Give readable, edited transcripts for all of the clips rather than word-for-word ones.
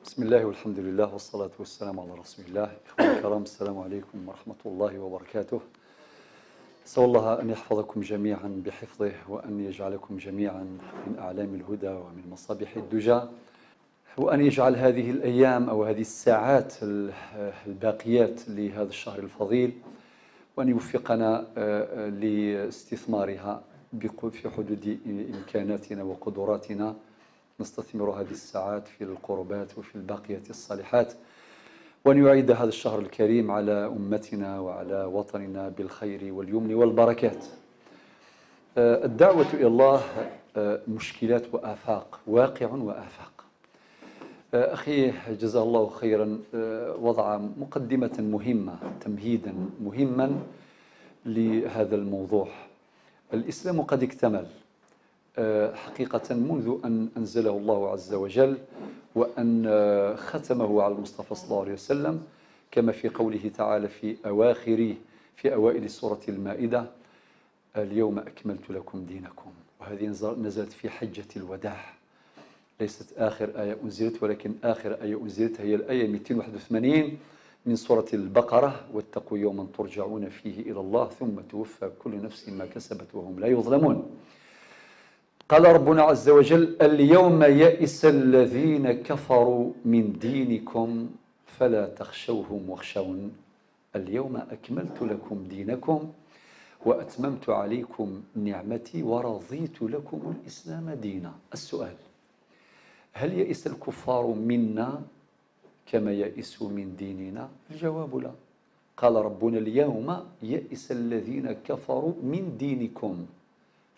بسم الله والحمد لله والصلاة والسلام على رسول الله. إخواني الكرام، السلام عليكم ورحمة الله وبركاته. أسأل الله أن يحفظكم جميعا بحفظه، وأن يجعلكم جميعا من أعلام الهدى ومن مصابيح الدجى، وأن يجعل هذه الأيام أو هذه الساعات الباقيات لهذا الشهر الفضيل، وأن يوفقنا لاستثمارها في حدود إمكاناتنا وقدراتنا. نستثمر هذه الساعات في القربات وفي الباقيات الصالحات، وأن يعيد هذا الشهر الكريم على أمتنا وعلى وطننا بالخير واليمن والبركات. الدعوة إلى الله مشكلات وآفاق، واقع وآفاق. أخي جزاه الله خيرا وضع مقدمة مهمة، تمهيدا مهما لهذا الموضوع. الإسلام قد اكتمل حقيقة منذ أن أنزله الله عز وجل، وأن ختمه على المصطفى صلى الله عليه وسلم، كما في قوله تعالى في أوائل سورة المائدة: اليوم أكملت لكم دينكم. وهذه نزلت في حجة الوداع، ليست آخر آية أنزلت، ولكن آخر آية أنزلت هي الآية 281 من سورة البقرة: واتقوا يوما ترجعون فيه إلى الله ثم توفى كل نفس ما كسبت وهم لا يظلمون. قال ربنا عز وجل: اليوم يئس الذين كفروا من دينكم فلا تخشوهم واخشون اليوم أكملت لكم دينكم وأتممت عليكم نعمتي ورضيت لكم الإسلام دينا. السؤال: هل يئس الكفار منا كما يئسوا من ديننا؟ الجواب لا. قال ربنا: اليوم يئس الذين كفروا من دينكم.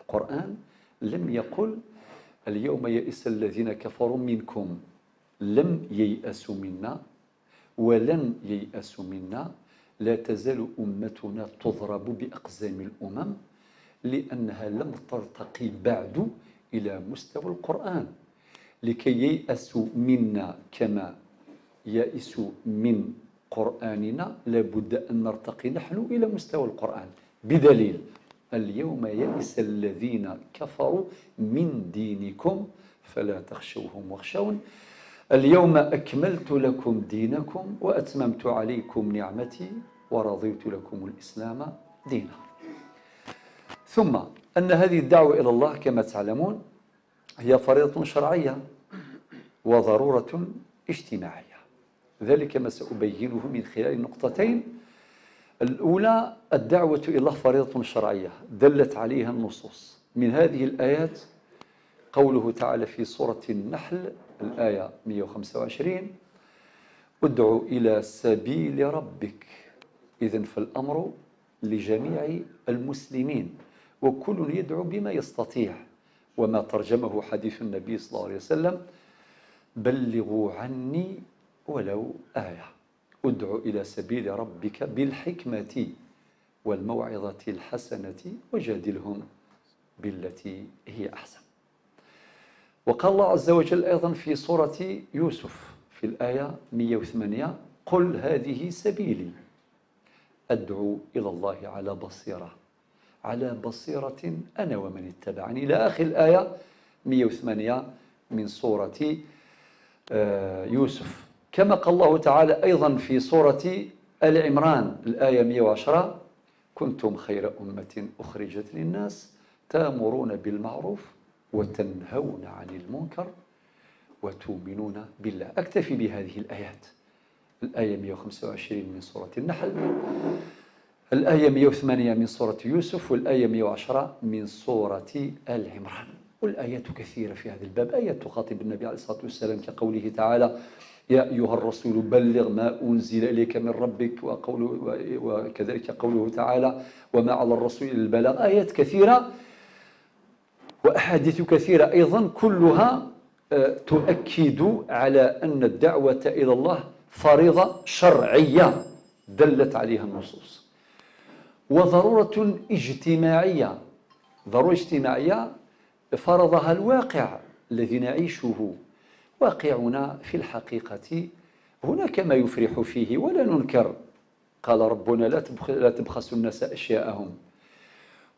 القرآن لم يقل اليوم يئس الذين كفروا منكم، لم ييأسوا منا ولن ييأسوا منا. لا تزال أمتنا تضرب بأقزام الأمم لأنها لم ترتقي بعد إلى مستوى القرآن. لكي ييأسوا منا كما يئسوا من قرآننا لابد أن نرتقي نحن إلى مستوى القرآن، بدليل: اليوم يئس الذين كفروا من دينكم فلا تخشوهم واخشون اليوم أكملت لكم دينكم وأتممت عليكم نعمتي ورضيت لكم الإسلام دينا. ثم أن هذه الدعوة إلى الله كما تعلمون هي فريضة شرعية وضرورة اجتماعية، ذلك ما سأبينه من خلال نقطتين. الأولى: الدعوة إلى الله فريضة شرعية دلت عليها النصوص. من هذه الآيات قوله تعالى في سورة النحل الآية 125: ادع إلى سبيل ربك. إذن فالأمر لجميع المسلمين، وكل يدعو بما يستطيع، وما ترجمه حديث النبي صلى الله عليه وسلم: بلغوا عني ولو آية. ادع إلى سبيل ربك بالحكمة والموعظة الحسنة وجادلهم بالتي هي أحسن. وقال الله عز وجل أيضا في سورة يوسف في الآية 108: قل هذه سبيلي أدعو إلى الله على بصيرة أنا ومن اتبعني، إلى آخر الآية 108 من سورة يوسف. كما قال الله تعالى أيضا في سورة آل عمران الآية 110: كنتم خير أمة أخرجت للناس تأمرون بالمعروف وتنهون عن المنكر وتؤمنون بالله. أكتفي بهذه الآيات: الآية 125 من سورة النحل، الآية 108 من سورة يوسف، والآية 110 من سورة آل عمران. والآيات كثيرة في هذا الباب، آيات تخاطب النبي عليه الصلاة والسلام كقوله تعالى: يا أيها الرسول بلغ ما أنزل إليك من ربك، وكذلك قوله تعالى: وما على الرسول إلا البلاغ. آيات كثيرة وأحاديث كثيرة أيضا، كلها تؤكد على أن الدعوة إلى الله فريضة شرعية دلت عليها النصوص، وضرورة اجتماعية، ضرورة اجتماعية فرضها الواقع الذي نعيشه. واقعنا في الحقيقة هناك ما يفرح فيه ولا ننكر. قال ربنا: لا تبخسوا الناس أشياءهم.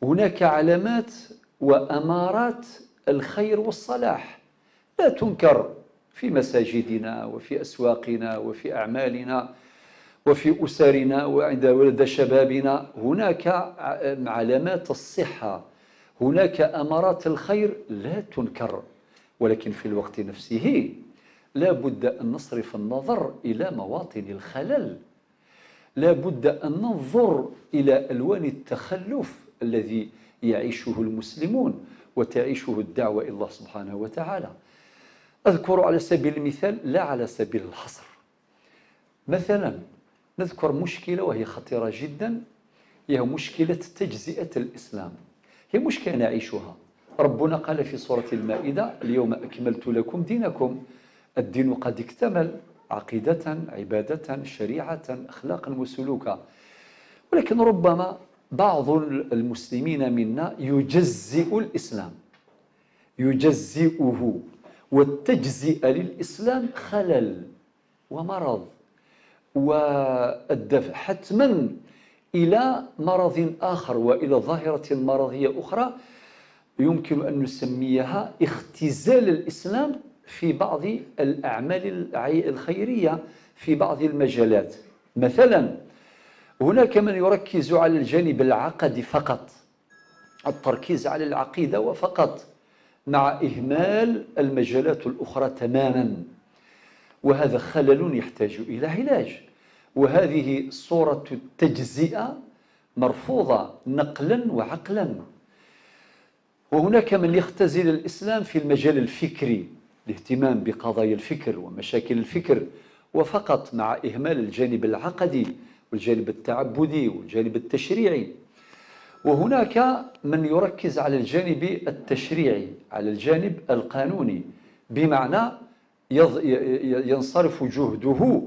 هناك علامات وأمارات الخير والصلاح لا تنكر في مساجدنا وفي أسواقنا وفي أعمالنا وفي أسرنا وعند ولد شبابنا. هناك علامات الصحة، هناك أمارات الخير لا تنكر، ولكن في الوقت نفسه لا بد أن نصرف النظر إلى مواطن الخلل، لا بد أن ننظر إلى ألوان التخلف الذي يعيشه المسلمون وتعيشه الدعوة إلى الله سبحانه وتعالى. أذكر على سبيل المثال لا على سبيل الحصر، مثلا نذكر مشكلة وهي خطيرة جدا، هي مشكلة تجزئة الإسلام. هي مشكلة نعيشها. ربنا قال في سورة المائدة: اليوم أكملت لكم دينكم. الدين قد اكتمل عقيدة، عبادة، شريعة، أخلاقا وسلوكا، ولكن ربما بعض المسلمين منا يجزئ الإسلام، يجزئه، والتجزئة للإسلام خلل ومرض، وأدى حتما إلى مرض آخر وإلى ظاهرة مرضية أخرى يمكن أن نسميها اختزال الإسلام في بعض الأعمال الخيرية في بعض المجالات. مثلا هناك من يركز على الجانب العقدي فقط، التركيز على العقيدة وفقط، مع إهمال المجالات الأخرى تماما، وهذا خلل يحتاج إلى علاج. وهذه صورة التجزئة مرفوضة نقلا وعقلا. وهناك من يختزل الإسلام في المجال الفكري، الاهتمام بقضايا الفكر ومشاكل الفكر وفقط، مع إهمال الجانب العقدي والجانب التعبدي والجانب التشريعي. وهناك من يركز على الجانب التشريعي، على الجانب القانوني، بمعنى ينصرف جهده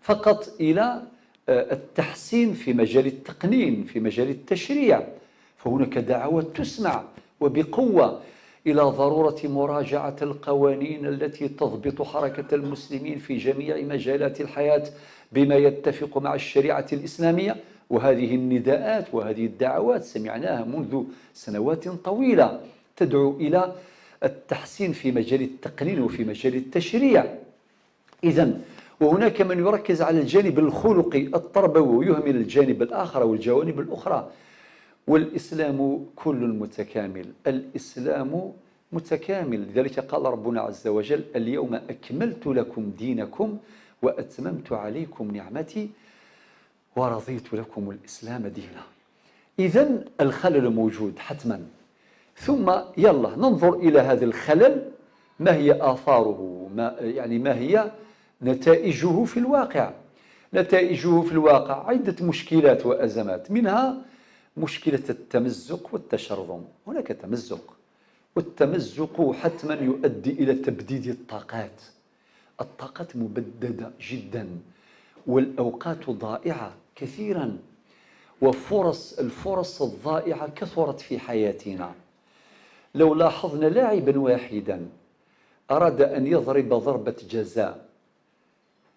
فقط إلى التحسين في مجال التقنين، في مجال التشريع. فهناك دعوات تسمع وبقوة إلى ضرورة مراجعة القوانين التي تضبط حركة المسلمين في جميع مجالات الحياة بما يتفق مع الشريعة الإسلامية. وهذه النداءات وهذه الدعوات سمعناها منذ سنوات طويلة تدعو إلى التحسين في مجال التقنين وفي مجال التشريع. إذن وهناك من يركز على الجانب الخلقي التربوي ويهمل الجانب الآخر والجوانب الأخرى. والإسلام كل متكامل، الإسلام متكامل. لذلك قال ربنا عز وجل: اليوم أكملت لكم دينكم وأتممت عليكم نعمتي ورضيت لكم الإسلام دينا. إذن الخلل موجود حتما. ثم يلا ننظر إلى هذا الخلل، ما هي آثاره، ما هي نتائجه في الواقع. نتائجه في الواقع عدة مشكلات وأزمات، منها مشكلة التمزق والتشرذم. هناك تمزق، والتمزق حتما يؤدي إلى تبديد الطاقات. الطاقات مبددة جدا، والأوقات ضائعة كثيرا، الفرص الضائعة كثرت في حياتنا. لو لاحظنا لاعبا واحدا أراد أن يضرب ضربة جزاء،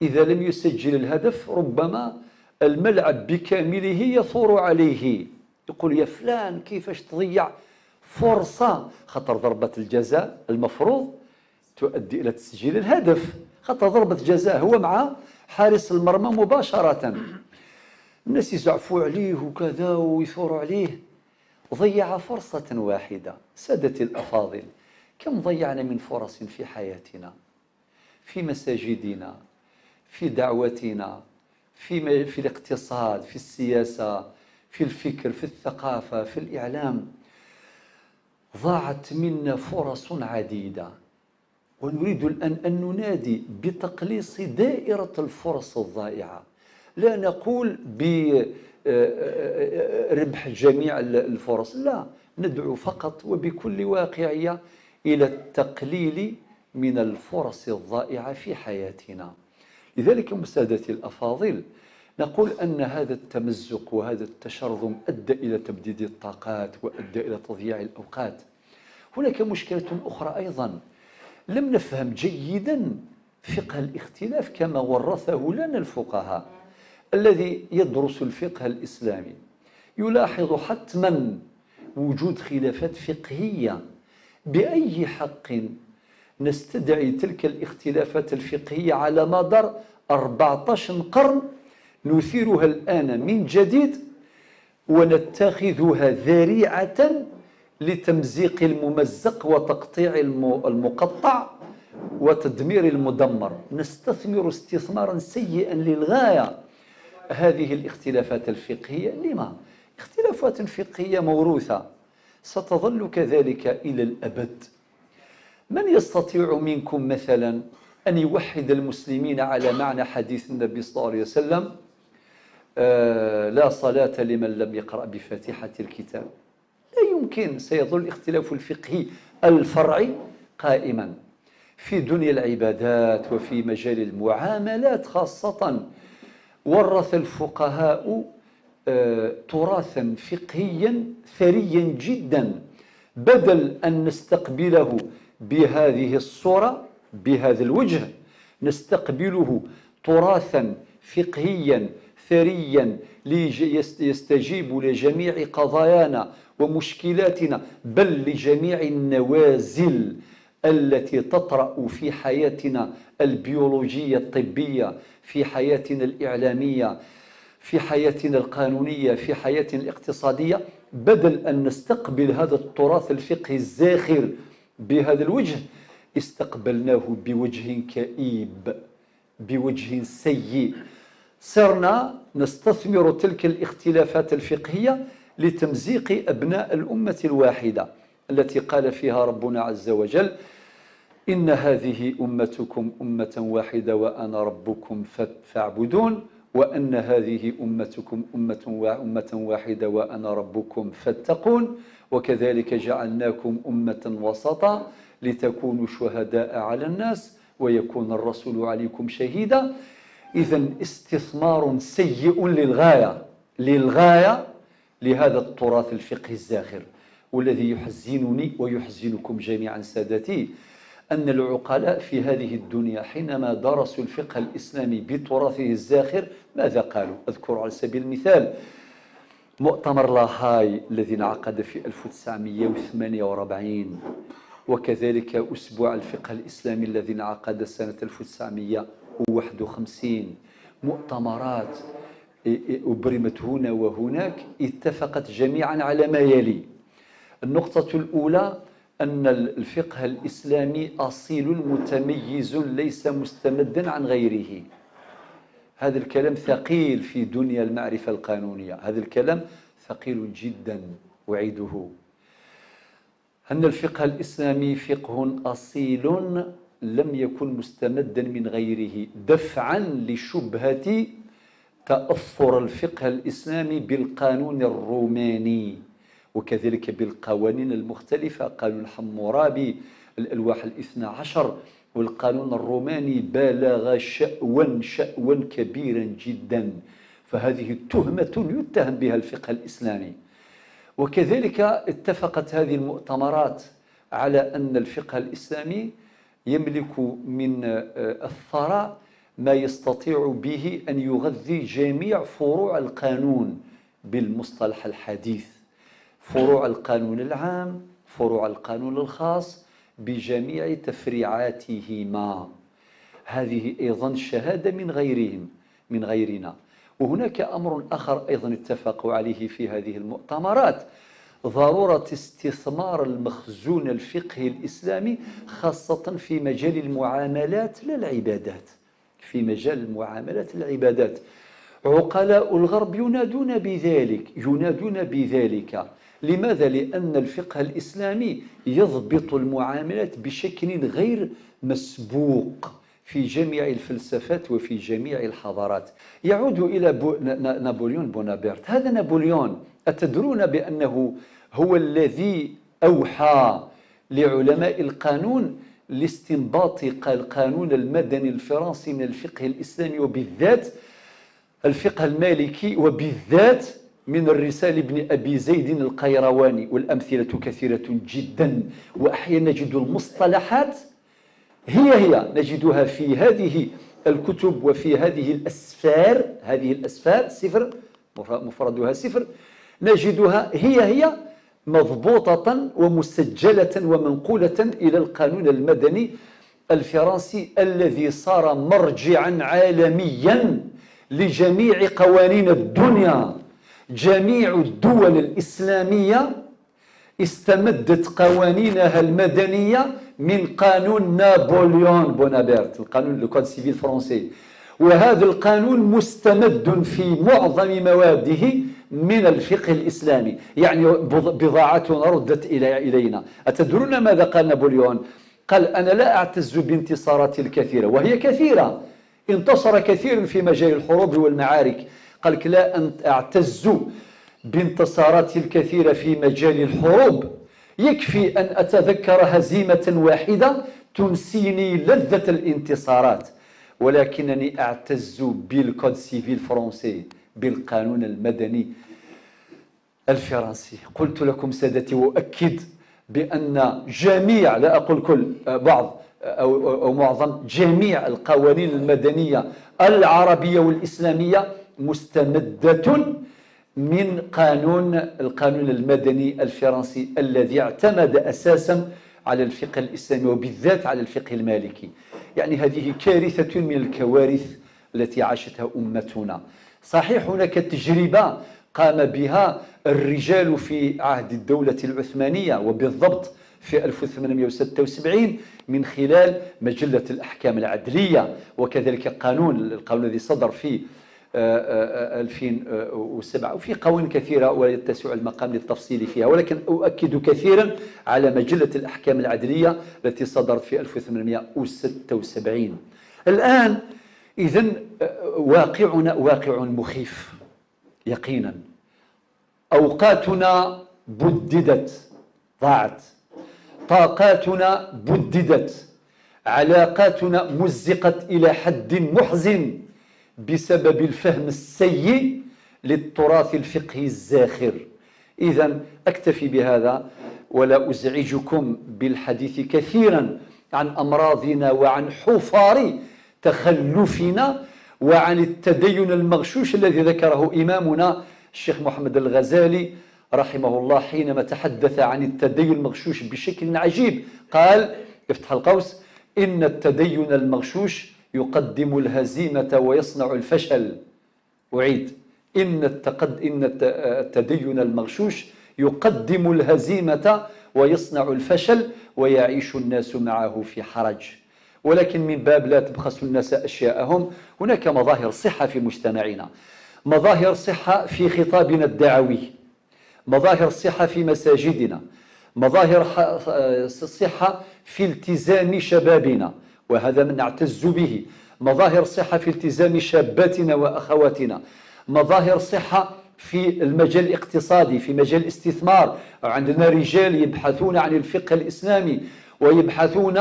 إذا لم يسجل الهدف ربما الملعب بكامله يثور عليه، يقول: يا فلان كيفاش تضيع فرصة؟ خطر ضربة الجزاء المفروض تؤدي إلى تسجيل الهدف، خطر ضربة جزاء هو مع حارس المرمى مباشرة، الناس يزعفوا عليه وكذا ويثوروا عليه، ضيع فرصة واحدة. سادتي الأفاضل، كم ضيعنا من فرص في حياتنا، في مساجدنا، في دعوتنا، في الاقتصاد، في السياسة، في الفكر، في الثقافة، في الإعلام. ضاعت منا فرص عديدة، ونريد الآن أن ننادي بتقليص دائرة الفرص الضائعة. لا نقول بربح جميع الفرص، لا، ندعو فقط وبكل واقعية إلى التقليل من الفرص الضائعة في حياتنا. لذلك سادتي الأفاضل، نقول أن هذا التمزق وهذا التشرذم أدى إلى تبديد الطاقات وأدى إلى تضييع الأوقات. هناك مشكلة أخرى أيضا، لم نفهم جيدا فقه الاختلاف كما ورثه لنا الفقهاء. الذي يدرس الفقه الإسلامي يلاحظ حتما وجود خلافات فقهية. بأي حق نستدعي تلك الاختلافات الفقهية على مدار 14 قرن، نثيرها الآن من جديد ونتخذها ذريعة لتمزيق الممزق وتقطيع المقطع وتدمير المدمر. نستثمر استثمارا سيئا للغاية هذه الاختلافات الفقهية. لما؟ اختلافات فقهية موروثة ستظل كذلك إلى الأبد. من يستطيع منكم مثلا أن يوحد المسلمين على معنى حديث النبي صلى الله عليه وسلم لا صلاة لمن لم يقرأ بفاتحة الكتاب؟ لا يمكن. سيظل الاختلاف الفقهي الفرعي قائما في دنيا العبادات وفي مجال المعاملات خاصة. ورث الفقهاء تراثا فقهيا ثريا جدا، بدل أن نستقبله بهذه الصورة بهذا الوجه، نستقبله تراثا فقهيا ثريا يستجيب لجميع قضايانا ومشكلاتنا، بل لجميع النوازل التي تطرأ في حياتنا البيولوجية الطبية، في حياتنا الإعلامية، في حياتنا القانونية، في حياتنا الاقتصادية. بدل أن نستقبل هذا التراث الفقهي الزاخر بهذا الوجه، استقبلناه بوجه كئيب، بوجه سيء. صرنا نستثمر تلك الاختلافات الفقهية لتمزيق أبناء الأمة الواحدة التي قال فيها ربنا عز وجل: إن هذه أمتكم أمة واحدة وأنا ربكم فاعبدون، وأن هذه أمتكم أمة واحدة وأنا ربكم فاتقون، وكذلك جعلناكم أمة وسطا لتكونوا شهداء على الناس ويكون الرسول عليكم شهيدا. إذن استثمار سيء للغاية لهذا التراث الفقهي الزاخر. والذي يحزنني ويحزنكم جميعا سادتي أن العقلاء في هذه الدنيا حينما درسوا الفقه الإسلامي بتراثه الزاخر ماذا قالوا؟ أذكر على سبيل المثال مؤتمر لاهاي الذي انعقد في 1948، وكذلك أسبوع الفقه الإسلامي الذي انعقد سنة 1951. مؤتمرات أبرمت هنا وهناك اتفقت جميعا على ما يلي: النقطة الأولى أن الفقه الإسلامي أصيل متميز ليس مستمدا عن غيره. هذا الكلام ثقيل في دنيا المعرفة القانونية، هذا الكلام ثقيل جدا أعيده. أن الفقه الإسلامي فقه أصيل لم يكن مستمدا من غيره، دفعا لشبهة تأثر الفقه الإسلامي بالقانون الروماني وكذلك بالقوانين المختلفة، قانون حمورابي، الألواح الاثنى عشر، والقانون الروماني بالغ شأوا كبيرا جدا. فهذه تهمة يتهم بها الفقه الإسلامي. وكذلك اتفقت هذه المؤتمرات على أن الفقه الإسلامي يملك من الثراء ما يستطيع به أن يغذي جميع فروع القانون بالمصطلح الحديث، فروع القانون العام، فروع القانون الخاص، بجميع تفريعاتهما. هذه أيضا شهادة من غيرنا. وهناك أمر آخر أيضا اتفقوا عليه في هذه المؤتمرات: ضرورة استثمار المخزون الفقهي الإسلامي خاصة في مجال المعاملات لا العبادات، في مجال المعاملات العبادات. عقلاء الغرب ينادون بذلك. لماذا؟ لأن الفقه الإسلامي يضبط المعاملات بشكل غير مسبوق في جميع الفلسفات وفي جميع الحضارات. يعود إلى نابليون بونابرت. هذا نابليون أتدرون بأنه هو الذي أوحى لعلماء القانون لاستنباط القانون المدني الفرنسي من الفقه الإسلامي، وبالذات الفقه المالكي، وبالذات من الرسالة ابن أبي زيد القيرواني. والأمثلة كثيرة جدا، وأحيانا نجد المصطلحات هي نجدها في هذه الكتب وفي هذه الأسفار صفر، مفردها صفر، نجدها هي مضبوطة ومسجلة ومنقولة إلى القانون المدني الفرنسي الذي صار مرجعا عالميا لجميع قوانين الدنيا. جميع الدول الإسلامية استمدت قوانينها المدنية من قانون نابليون بونابرت، القانون الكود سيفيل الفرنسي، وهذا القانون مستمد في معظم مواده من الفقه الإسلامي. يعني بضاعتنا ردت إلينا. أتدرون ماذا قال نابليون؟ قال: أنا لا أعتز بانتصاراتي الكثيرة، وهي كثيرة، انتصر كثير في مجال الحروب والمعارك. قال: لا أعتز بانتصاراتي الكثيرة في مجال الحروب، يكفي أن أتذكر هزيمة واحدة تنسيني لذة الانتصارات، ولكنني أعتز بالكود سيفيل الفرنسي، بالقانون المدني الفرنسي. قلت لكم سادتي وأؤكد بأن جميع، لا أقول كل، بعض أو معظم، جميع القوانين المدنية العربية والإسلامية مستمدة من القانون المدني الفرنسي الذي اعتمد أساسا على الفقه الإسلامي وبالذات على الفقه المالكي. يعني هذه كارثة من الكوارث التي عاشتها أمتنا. صحيح هناك تجربة قام بها الرجال في عهد الدولة العثمانية، وبالضبط في 1876 من خلال مجلة الأحكام العدلية، وكذلك القانون الذي صدر في 2007، وفي قوانين كثيرة ويتسع المقام للتفصيل فيها، ولكن أؤكد كثيرا على مجلة الأحكام العدلية التي صدرت في 1876. الآن إذن واقعنا واقع مخيف يقينا. أوقاتنا بددت، ضاعت، طاقاتنا بددت، علاقاتنا مزقت إلى حد محزن بسبب الفهم السيء للتراث الفقهي الزاخر. إذن أكتفي بهذا ولا أزعجكم بالحديث كثيرا عن أمراضنا وعن حفار تخلفنا وعن التدين المغشوش الذي ذكره إمامنا الشيخ محمد الغزالي رحمه الله حينما تحدث عن التدين المغشوش بشكل عجيب. قال، افتح القوس: إن التدين المغشوش يقدم الهزيمة ويصنع الفشل. أعيد: إن التدين المغشوش يقدم الهزيمة ويصنع الفشل ويعيش الناس معه في حرج. ولكن من باب لا تبخسوا الناس أشياءهم، هناك مظاهر صحة في مجتمعنا، مظاهر صحة في خطابنا الدعوي، مظاهر صحة في مساجدنا، مظاهر صحة في التزام شبابنا، وهذا من نعتز به، مظاهر صحة في التزام شاباتنا وأخواتنا، مظاهر صحة في المجال الاقتصادي، في مجال الاستثمار. عندنا رجال يبحثون عن الفقه الإسلامي ويبحثون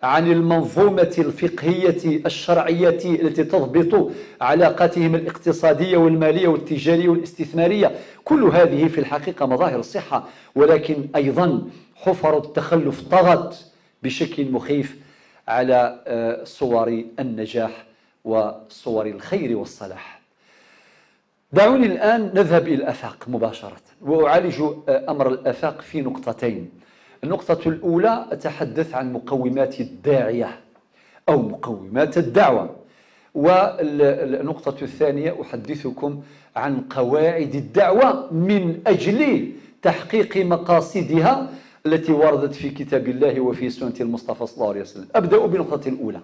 عن المنظومة الفقهية الشرعية التي تضبط علاقاتهم الاقتصادية والمالية والتجارية والاستثمارية. كل هذه في الحقيقة مظاهر الصحة، ولكن أيضا حفر التخلف طغت بشكل مخيف على صور النجاح وصور الخير والصلاح. دعوني الآن نذهب إلى الآفاق مباشرة، وأعالج أمر الآفاق في نقطتين. النقطة الأولى أتحدث عن مقومات الداعية أو مقومات الدعوة، والنقطة الثانية أحدثكم عن قواعد الدعوة من أجل تحقيق مقاصدها التي وردت في كتاب الله وفي سنة المصطفى صلى الله عليه وسلم. أبدأ بالنقطة الأولى.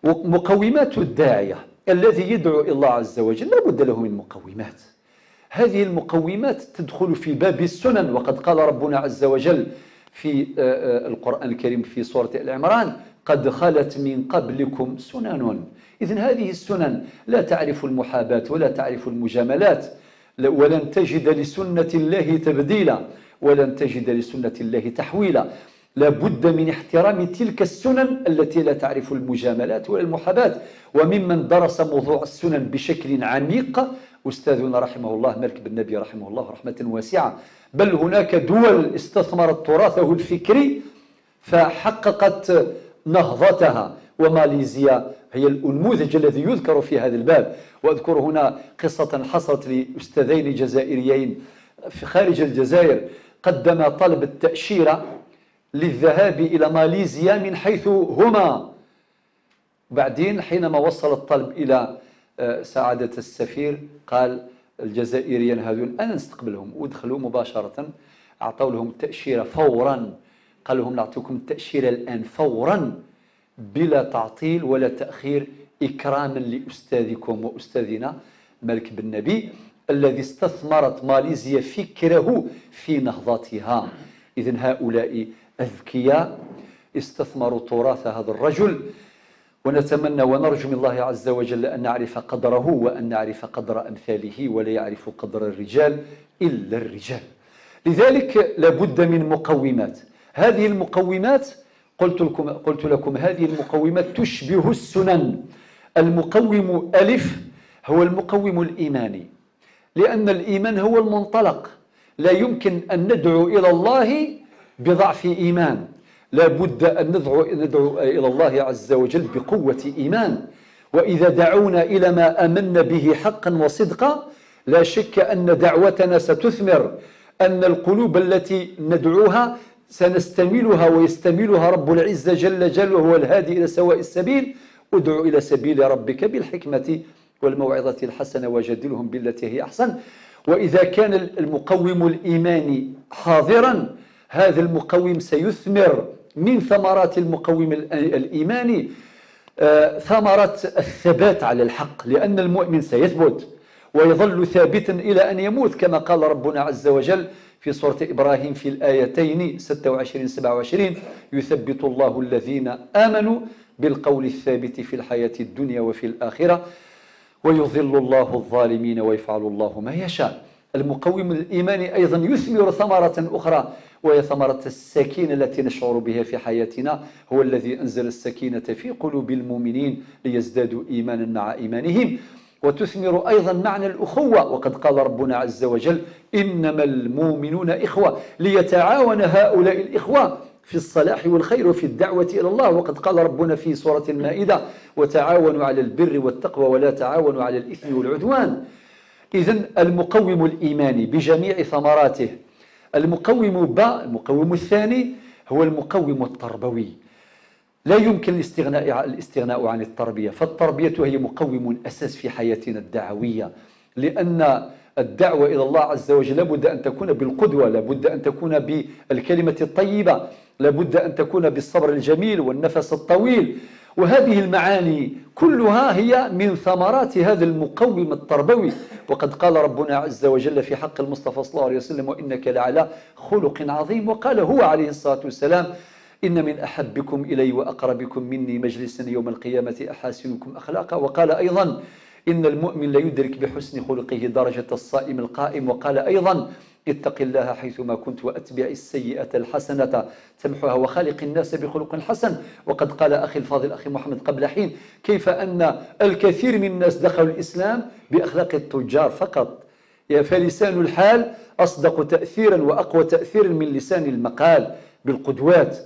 مقومات الداعية الذي يدعو إلى الله عز وجل لا بد له من مقومات. هذه المقومات تدخل في باب السنن، وقد قال ربنا عز وجل في القرآن الكريم في سورة آل عمران: قد خلت من قبلكم سنن. إذن هذه السنن لا تعرف المحاباة ولا تعرف المجاملات، ولن تجد لسنة الله تبديلا ولن تجد لسنة الله تحويلا. لا بد من احترام تلك السنن التي لا تعرف المجاملات ولا المحاباة. وممن درس موضوع السنن بشكل عميق أستاذنا رحمه الله مالك بن نبي رحمه الله رحمة واسعة. بل هناك دول استثمرت تراثه الفكري فحققت نهضتها، وماليزيا هي النموذج الذي يذكر في هذا الباب. وأذكر هنا قصة حصلت لأستاذين جزائريين في خارج الجزائر، قدم طلب التأشيرة للذهاب إلى ماليزيا من حيث هما. بعدين حينما وصل الطلب إلى سعادة السفير قال الجزائريين هذول أنا نستقبلهم، ودخلوا مباشرة أعطوا لهم التأشيرة فورا، قال لهم نعطيكم التأشيرة الآن فورا بلا تعطيل ولا تأخير، إكراما لأستاذكم وأستاذنا مالك بن نبي الذي استثمرت ماليزيا فكره في نهضتها. إذن هؤلاء أذكياء استثمروا تراث هذا الرجل، ونتمنى ونرجو من الله عز وجل أن نعرف قدره وأن نعرف قدر أمثاله، ولا يعرف قدر الرجال إلا الرجال. لذلك لابد من مقومات. هذه المقومات قلت لكم هذه المقومات تشبه السنن. المقوم ألف هو المقوم الإيماني، لأن الإيمان هو المنطلق. لا يمكن أن ندعو إلى الله بضعف إيمان، لا بد أن ندعو إلى الله عز وجل بقوة إيمان. وإذا دعونا إلى ما آمنا به حقا وصدقا لا شك أن دعوتنا ستثمر، أن القلوب التي ندعوها سنستميلها ويستميلها رب العزة جل جلاله هو الهادي إلى سواء السبيل. ادعو إلى سبيل ربك بالحكمة والموعظة الحسنة وجادلهم بالتي هي أحسن. وإذا كان المقوم الإيماني حاضرا هذا المقوم سيثمر من ثمرات المقوم الإيماني ثمرة الثبات على الحق، لأن المؤمن سيثبت ويظل ثابتا إلى أن يموت، كما قال ربنا عز وجل في سورة إبراهيم في الآيتين 26-27 يثبت الله الذين آمنوا بالقول الثابت في الحياة الدنيا وفي الآخرة ويضل الله الظالمين ويفعل الله ما يشاء. المقوم الإيماني أيضا يثمر ثمرة أخرى، وهي ثمرة السكينة التي نشعر بها في حياتنا. هو الذي أنزل السكينة في قلوب المؤمنين ليزدادوا إيمانا مع إيمانهم. وتثمر أيضا معنى الأخوة، وقد قال ربنا عز وجل إنما المؤمنون إخوة، ليتعاون هؤلاء الإخوة في الصلاح والخير وفي الدعوة إلى الله. وقد قال ربنا في سورة المائدة وتعاونوا على البر والتقوى ولا تعاونوا على الإثم والعدوان. إذن المقوم الإيماني بجميع ثمراته. المقوم الثاني هو المقوم التربوي. لا يمكن الاستغناء عن التربية، فالتربية هي مقوم أساس في حياتنا الدعوية، لأن الدعوة إلى الله عز وجل لابد أن تكون بالقدوة، لابد أن تكون بالكلمة الطيبة، لابد أن تكون بالصبر الجميل والنفس الطويل. وهذه المعاني كلها هي من ثمرات هذا المقوم التربوي. وقد قال ربنا عز وجل في حق المصطفى صلى الله عليه وسلم وإنك لعلى خلق عظيم. وقال هو عليه الصلاة والسلام إن من أحبكم إلي وأقربكم مني مجلسا يوم القيامة أحاسنكم أخلاقا. وقال أيضا إن المؤمن لا يدرك بحسن خلقه درجة الصائم القائم. وقال أيضا اتق الله حيثما كنت وأتبع السيئة الحسنة تمحها وخالق الناس بخلق حسن. وقد قال أخي الفاضل أخي محمد قبل حين كيف أن الكثير من الناس دخلوا الإسلام بأخلاق التجار فقط، فلسان الحال أصدق تأثيرا وأقوى تأثيرا من لسان المقال بالقدوات.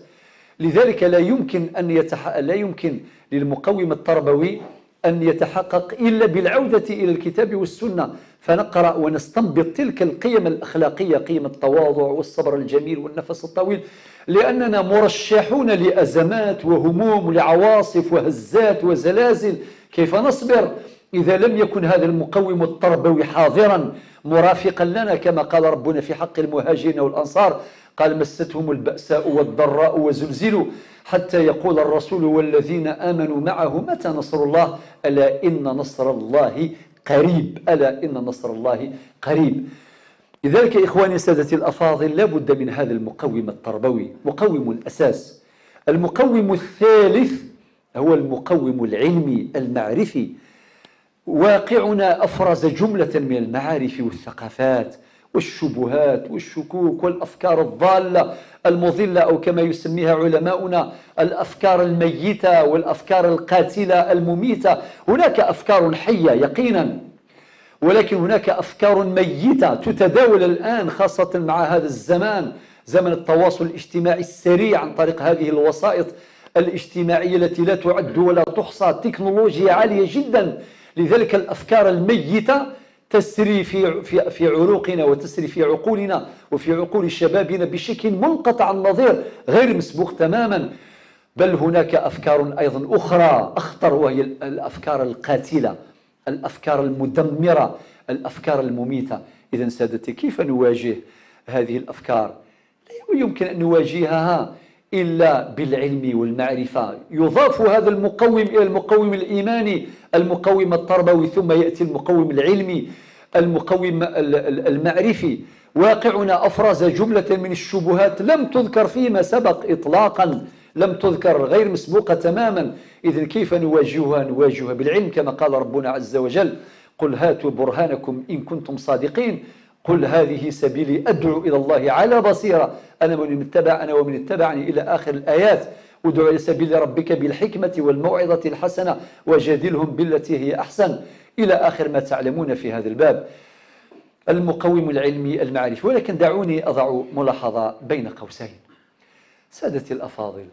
لذلك لا يمكن للمقوم التربوي أن يتحقق إلا بالعودة إلى الكتاب والسنة، فنقرأ ونستنبط تلك القيم الأخلاقية، قيم التواضع والصبر الجميل والنفس الطويل، لأننا مرشحون لأزمات وهموم ولعواصف وهزات وزلازل. كيف نصبر إذا لم يكن هذا المقوم التربوي حاضرا مرافقا لنا؟ كما قال ربنا في حق المهاجرين والأنصار قال مستهم البأساء والضراء وزلزلوا حتى يقول الرسول والذين آمنوا معه متى نصر الله ألا إن نصر الله قريب، ألا إن نصر الله قريب. لذلك إخواني سادتي الأفاضل لابد من هذا المقوم التربوي، مقوم الأساس. المقوم الثالث هو المقوم العلمي المعرفي. واقعنا أفرز جملة من المعارف والثقافات والشبهات والشكوك والأفكار الضالة المضلة، أو كما يسميها علماؤنا الأفكار الميتة والأفكار القاتلة المميتة. هناك أفكار حية يقينا، ولكن هناك أفكار ميتة تتداول الآن خاصة مع هذا الزمان، زمن التواصل الاجتماعي السريع عن طريق هذه الوسائط الاجتماعية التي لا تعد ولا تحصى، تكنولوجيا عالية جدا. لذلك الأفكار الميتة تسري في عروقنا وتسري في عقولنا وفي عقول شبابنا بشكل منقطع النظير غير مسبوق تماما. بل هناك أفكار أيضا أخرى أخطر، وهي الأفكار القاتلة، الأفكار المدمرة، الأفكار المميتة. إذن سادتي، كيف نواجه هذه الأفكار؟ لا يمكن أن نواجهها إلا بالعلم والمعرفة. يضاف هذا المقوم إلى المقوم الإيماني، المقوم التربوي، ثم يأتي المقوم العلمي، المقوم المعرفي. واقعنا أفرز جملة من الشبهات لم تذكر فيما سبق إطلاقا، لم تذكر، غير مسبوقة تماما. إذن كيف نواجهها؟ نواجهها بالعلم، كما قال ربنا عز وجل: قل هاتوا برهانكم إن كنتم صادقين، قل هذه سبيلي أدعو إلى الله على بصيرة أنا ومن اتبعني إلى آخر الآيات. ادعو إلى سبيل ربك بالحكمة والموعظة الحسنة وجادلهم بالتي هي أحسن، إلى آخر ما تعلمون في هذا الباب. المقوم العلمي المعرفي. ولكن دعوني أضع ملاحظة بين قوسين. سادتي الأفاضل،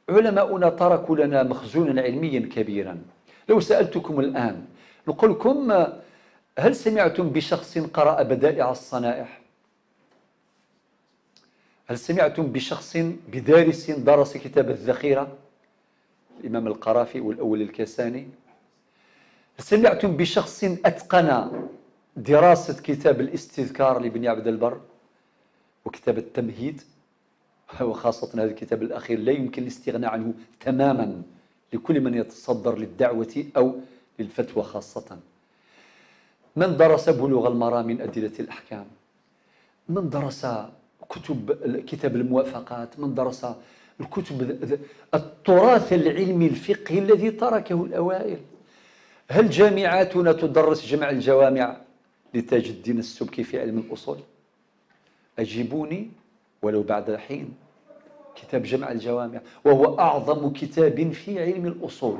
علماؤنا تركوا لنا مخزونا علميا كبيرا. لو سألتكم الآن، نقول لكم: هل سمعتم بشخص قرأ بدائع الصنائع؟ هل سمعتم بشخص بدارس درس كتاب الذخيرة الإمام القرافي والأول الكساني؟ هل سمعتم بشخص أتقن دراسة كتاب الاستذكار لابن عبد البر وكتاب التمهيد؟ وخاصة هذا الكتاب الأخير لا يمكن الاستغناء عنه تماما لكل من يتصدر للدعوة أو للفتوى خاصة. من درس بلوغ المرام من أدلة الأحكام؟ من درس كتاب الموافقات؟ من درس الكتب التراث العلمي الفقهي الذي تركه الأوائل؟ هل جامعاتنا تدرس جمع الجوامع لتاج الدين السبكي في علم الأصول؟ أجيبوني ولو بعد حين. كتاب جمع الجوامع وهو أعظم كتاب في علم الأصول.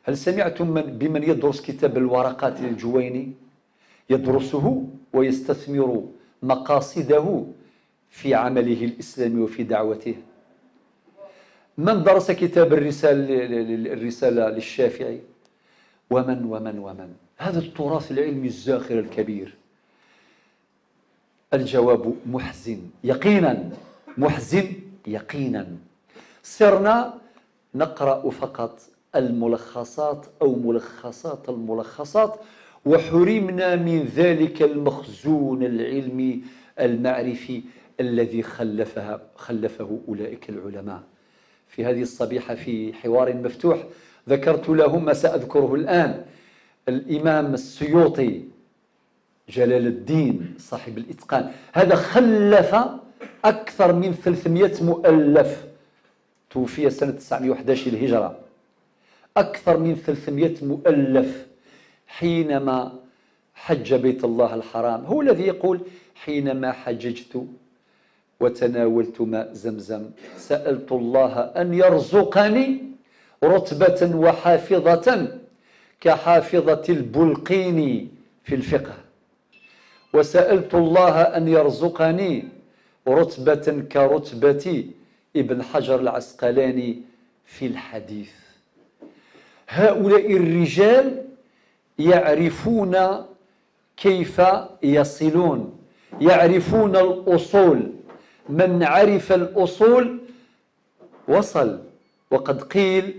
هل سمعتم بمن يدرس كتاب الورقات للجويني؟ يدرسه ويستثمر مقاصده في عمله الإسلامي وفي دعوته. من درس كتاب الرسالة للشافعي؟ ومن هذا التراث العلمي الزاخر الكبير. الجواب محزن يقينا، محزن يقينا. صرنا نقرأ فقط الملخصات أو ملخصات الملخصات، وحرمنا من ذلك المخزون العلمي المعرفي الذي خلفه أولئك العلماء. في هذه الصبيحة في حوار مفتوح ذكرت لهم ما سأذكره الآن. الإمام السيوطي جلال الدين صاحب الإتقان، هذا خلف أكثر من 300 مؤلف، توفي سنة 911 الهجرة. أكثر من 300 مؤلف. حينما حج بيت الله الحرام هو الذي يقول: حينما حججت وتناولت ماء زمزم سألت الله أن يرزقني رتبة وحافظة كحافظة البلقيني في الفقه، وسألت الله أن يرزقني رتبة كرتبة ابن حجر العسقلاني في الحديث. هؤلاء الرجال يعرفون كيف يصلون، يعرفون الأصول. من عرف الأصول وصل. وقد قيل: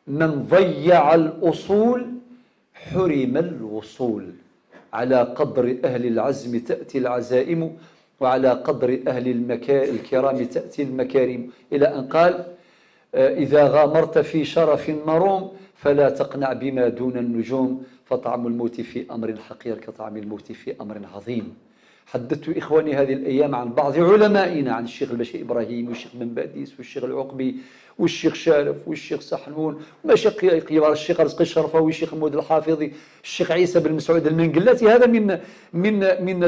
من ضيع الأصول حرم الوصول. على قدر أهل العزم تأتي العزائم، وعلى قدر أهل الكرام تأتي المكارم، إلى أن قال: إذا غامرت في شرف مروم فلا تقنع بما دون النجوم، فطعم الموت في أمر حقير كطعم الموت في أمر عظيم. حدثت إخواني هذه الأيام عن بعض علمائنا، عن الشيخ البشير إبراهيم والشيخ بن باديس والشيخ العقبي والشيخ شارف والشيخ سحنون ومشايخ كبار، الشيخ رزقي الشرفاوي والشيخ محمود الحافظي، الشيخ عيسى بن مسعود المنقلاتي. هذا من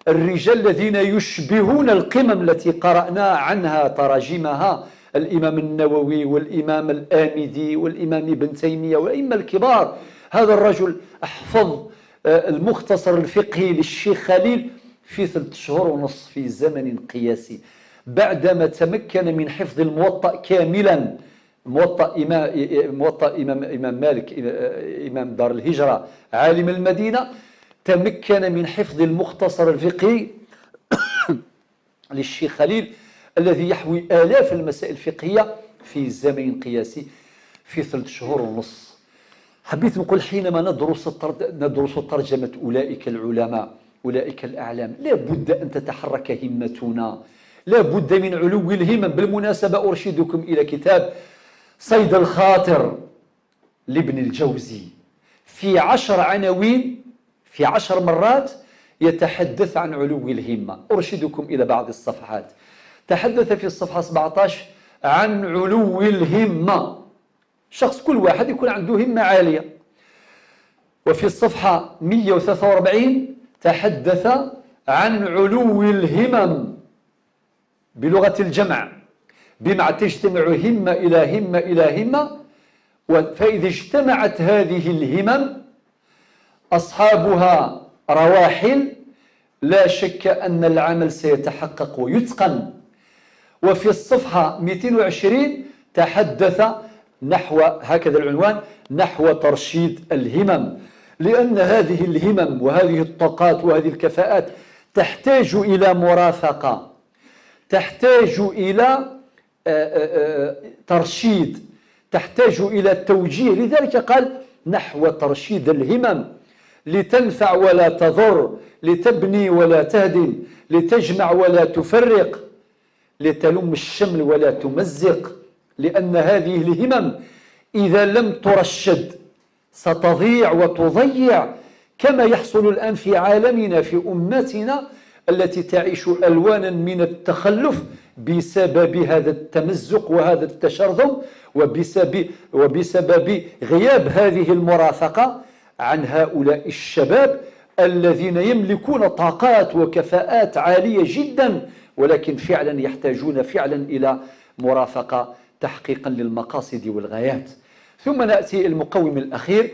الرجال الذين يشبهون القمم التي قرأنا عنها تراجمها، الإمام النووي والإمام الآمدي والإمام ابن تيمية والأئمة الكبار. هذا الرجل أحفظ المختصر الفقهي للشيخ خليل في 3 شهور ونصف في زمن قياسي، بعدما تمكن من حفظ الموطأ كاملا موطأ إمام مالك إمام دار الهجرة عالم المدينة، تمكن من حفظ المختصر الفقهي للشيخ خليل الذي يحوي آلاف المسائل الفقهية في زمن قياسي في 3 شهور ونص. حبيت نقول حينما ندرس ترجمة أولئك العلماء أولئك الأعلام لا بد أن تتحرك همتنا، لا بد من علو الهمم. بالمناسبة أرشدكم إلى كتاب صيد الخاطر لابن الجوزي، في 10 عناوين في 10 مرات يتحدث عن علو الهمة. أرشدكم إلى بعض الصفحات. تحدث في الصفحة 17 عن علو الهمة، شخص كل واحد يكون عنده همة عالية. وفي الصفحة 143 تحدث عن علو الهمم بلغة الجمع، بمعنى تجتمع همة إلى همة إلى همة. فإذا اجتمعت هذه الهمم أصحابها رواحل، لا شك أن العمل سيتحقق ويتقن. وفي الصفحة 220 تحدث نحو هكذا العنوان: نحو ترشيد الهمم، لأن هذه الهمم وهذه الطاقات وهذه الكفاءات تحتاج إلى مرافقة، تحتاج إلى ترشيد، تحتاج إلى توجيه. لذلك قال نحو ترشيد الهمم، لتنفع ولا تضر، لتبني ولا تهدم، لتجمع ولا تفرق، لتلم الشمل ولا تمزق. لأن هذه الهمم إذا لم ترشد ستضيع وتضيع، كما يحصل الآن في عالمنا في أمتنا التي تعيش ألوانا من التخلف بسبب هذا التمزق وهذا التشرذم، وبسبب غياب هذه المرافقة عن هؤلاء الشباب الذين يملكون طاقات وكفاءات عالية جدا، ولكن فعلا يحتاجون فعلا إلى مرافقة تحقيقا للمقاصد والغايات. ثم نأتي المقوم الأخير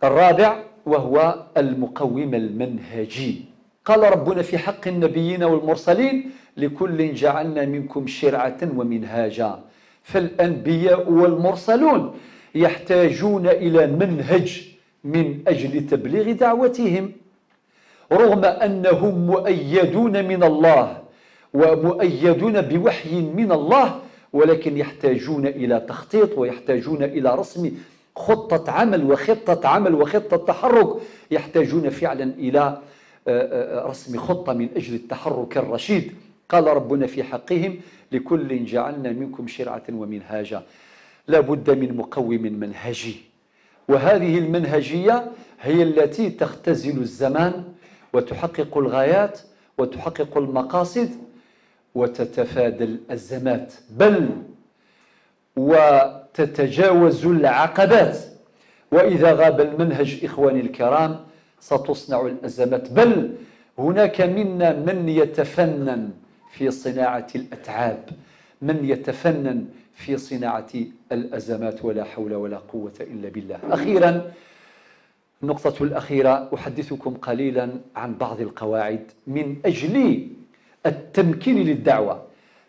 الرابع، وهو المقوم المنهجي. قال ربنا في حق النبيين والمرسلين: لكل جعلنا منكم شرعة ومنهاجا. فالأنبياء والمرسلون يحتاجون إلى منهج من أجل تبليغ دعوتهم، رغم أنهم مؤيدون من الله ومؤيدون بوحي من الله، ولكن يحتاجون إلى تخطيط، ويحتاجون إلى رسم خطة عمل وخطة تحرك، يحتاجون فعلا إلى رسم خطة من أجل التحرك الرشيد. قال ربنا في حقهم: لكل جعلنا منكم شرعة ومنهاجا. لا بد من مقوم منهجي، وهذه المنهجية هي التي تختزل الزمان وتحقق الغايات وتحقق المقاصد وتتفادى الأزمات، بل وتتجاوز العقبات. وإذا غاب المنهج إخواني الكرام ستصنع الأزمات، بل هناك منا من يتفنن في صناعة الأتعاب، من يتفنن في صناعة الأزمات، ولا حول ولا قوة إلا بالله. أخيرا، النقطة الأخيرة، أحدثكم قليلا عن بعض القواعد من أجل التمكين للدعوة.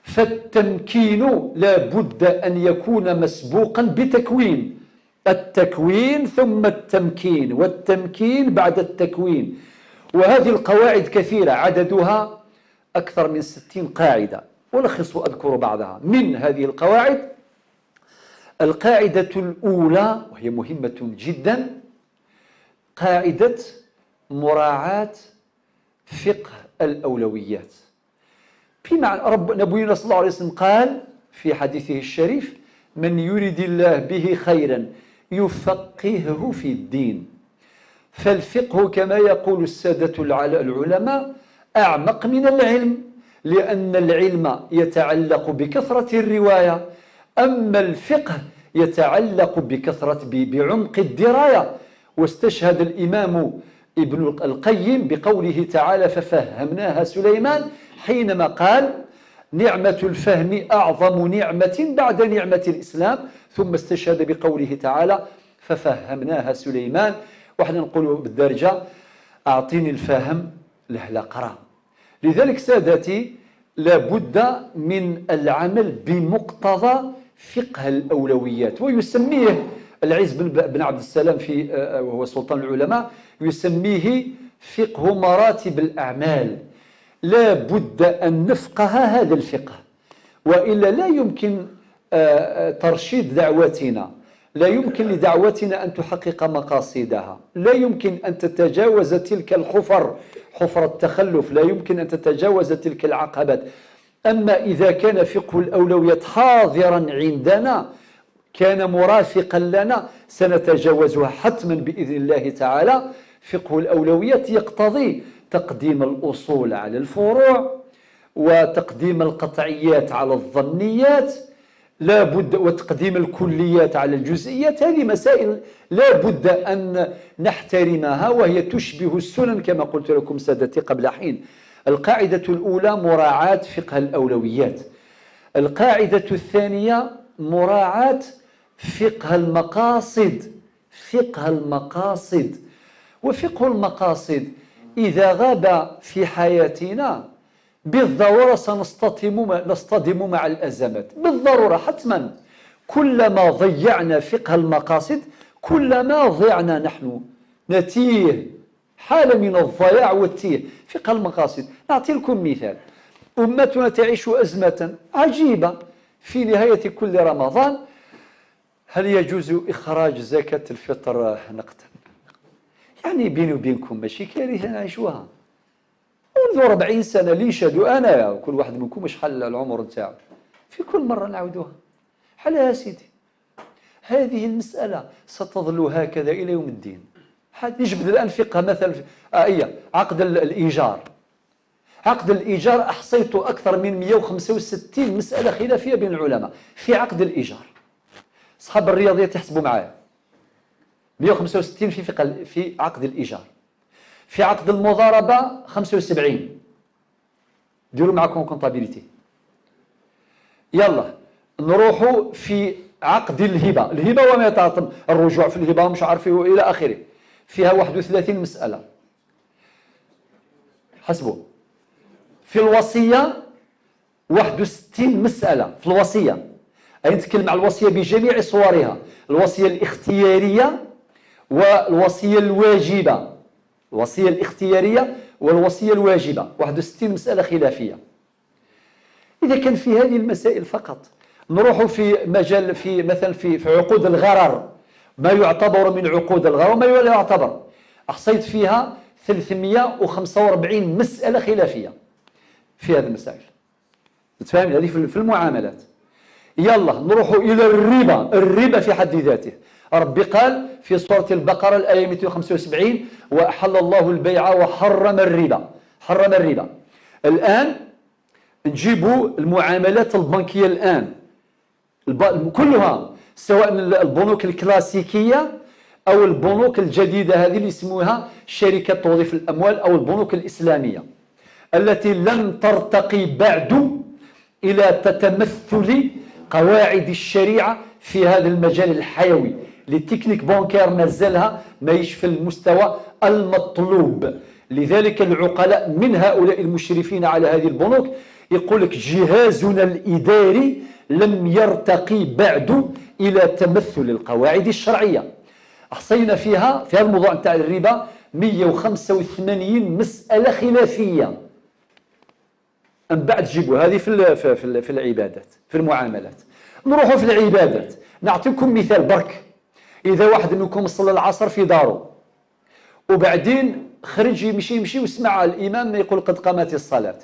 فالتمكين لا بد أن يكون مسبوقا بتكوين، التكوين ثم التمكين، والتمكين بعد التكوين. وهذه القواعد كثيرة، عددها أكثر من 60 قاعدة، ألخص وأذكر بعضها. من هذه القواعد القاعدة الأولى، وهي مهمة جدا، قاعدة مراعاة فقه الأولويات. بمعنى نبينا صلى الله عليه وسلم قال في حديثه الشريف: من يريد الله به خيرا يفقهه في الدين. فالفقه كما يقول السادة العلماء أعمق من العلم، لأن العلم يتعلق بكثرة الرواية، أما الفقه يتعلق بعمق الدراية. واستشهد الإمام ابن القيم بقوله تعالى: ففهمناها سليمان، حينما قال: نعمة الفهم أعظم نعمة بعد نعمة الإسلام. ثم استشهد بقوله تعالى: ففهمناها سليمان. وحنا نقول بالدارجة: أعطيني الفهم لهلا قرا. لذلك سادتي لابد من العمل بمقتضى فقه الأولويات، ويسميه العز بن عبد السلام وهو سلطان العلماء يسميه فقه مراتب الأعمال. لا بد أن نفقه هذا الفقه، وإلا لا يمكن ترشيد دعوتنا، لا يمكن لدعوتنا أن تحقق مقاصدها، لا يمكن أن تتجاوز تلك الحفر، حفر التخلف، لا يمكن أن تتجاوز تلك العقبات. أما إذا كان فقه الأولويات حاضرا عندنا، كان مرافقا لنا، سنتجاوزها حتما بإذن الله تعالى. فقه الأولويات يقتضي تقديم الأصول على الفروع، وتقديم القطعيات على الظنيات، لا بد، وتقديم الكليات على الجزئيات. هذه مسائل لا بد أن نحترمها، وهي تشبه السنن كما قلت لكم سادتي قبل حين. القاعدة الأولى مراعاة فقه الأولويات. القاعدة الثانية مراعاة فقه المقاصد. فقه المقاصد، وفقه المقاصد إذا غاب في حياتنا بالضرورة سنصطدم مع الأزمات، بالضرورة حتما. كلما ضيعنا فقه المقاصد كلما ضعنا نحن، نتيه، حالة من الضياع والتيه. فقه المقاصد، نعطي لكم مثال. أمتنا تعيش أزمة عجيبة في نهاية كل رمضان. هل يجوز إخراج زكاة الفطر نقدا؟ يعني بيني وبينكم ماشي كارثة نعيشوها منذ 40 سنة. لي شادوا أنا وكل واحد منكم شحال العمر نتاعو، في كل مرة نعودوها. حالها سيدي، هذه المسألة ستظل هكذا إلى يوم الدين. نجبد الآن فقه مثلا عقد الإيجار. عقد الإيجار أحصيت أكثر من 165 مسألة خلافية بين العلماء في عقد الإيجار. أصحاب الرياضيات يحسبوا معايا 165 في عقد الإيجار. في عقد المضاربة 75. ديروا معكم كونطابيليتي. يلا نروحوا في عقد الهبة. الهبة وما يتعاطم الرجوع في الهبة مش عارف إلى آخره، فيها 31 مسألة. حسبوا. في الوصية 61 مسألة في الوصية. أي نتكلم عن الوصية بجميع صورها، الوصية الاختيارية والوصية الواجبة. الوصية الاختيارية والوصية الواجبة 61 مسألة خلافية. إذا كان في هذه المسائل فقط نروح في مجال مثلا في عقود الغرر، ما يعتبر من عقود الغرر وما لا يعتبر. أحصيت فيها 345 مسألة خلافية في هذه المسائل. تفهم هذه في المعاملات. يلا نروح إلى الربا. الربا في حد ذاته، ربي قال في سورة البقرة الآية 275: وأحل الله البيع وحرم الربا. حرم الربا. الآن نجيبوا المعاملات البنكية الآن كلها، سواء البنوك الكلاسيكية أو البنوك الجديدة هذه اللي يسموها شركة توظيف الأموال أو البنوك الإسلامية التي لم ترتقي بعد إلى تتمثل قواعد الشريعة في هذا المجال الحيوي. للتكنيك بانكير مازالها ماهيش في المستوى المطلوب. لذلك العقلاء من هؤلاء المشرفين على هذه البنوك يقول لك جهازنا الإداري لم يرتقي بعد إلى تمثل القواعد الشرعية. أحصينا فيها في هذا الموضوع نتاع الربا 185 مسألة خلافية. من بعد جيبوا هذه في العبادات، في المعاملات. نروحوا في العبادات. نعطيكم مثال برك. إذا واحد منكم صلى العصر في داره وبعدين خرج يمشي وسمع الإمام يقول قد قامت الصلاة،